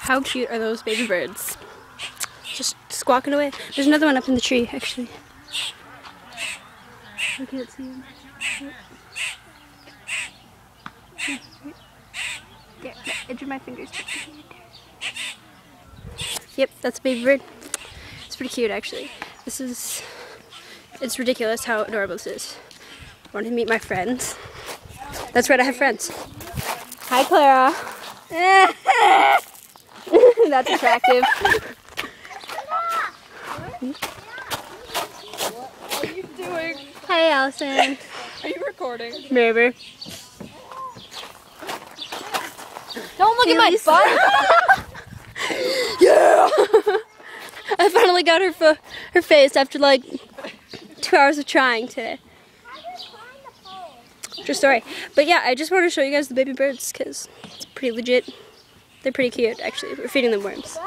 How cute are those baby birds? Just squawking away. There's another one up in the tree, actually. I can't see him. There, the edge of my fingers. Yep, that's a baby bird. It's pretty cute, actually. It's ridiculous how adorable this is. I want to meet my friends. That's right, I have friends. Hi, Clara. That's attractive. What are you doing? Hi, Allison. Are you recording? Maybe. Don't look at my butt! Yeah! I finally got her face after like 2 hours of trying today. True story. But yeah, I just want to show you guys the baby birds because it's pretty legit. They're pretty cute, actually. We're feeding them worms.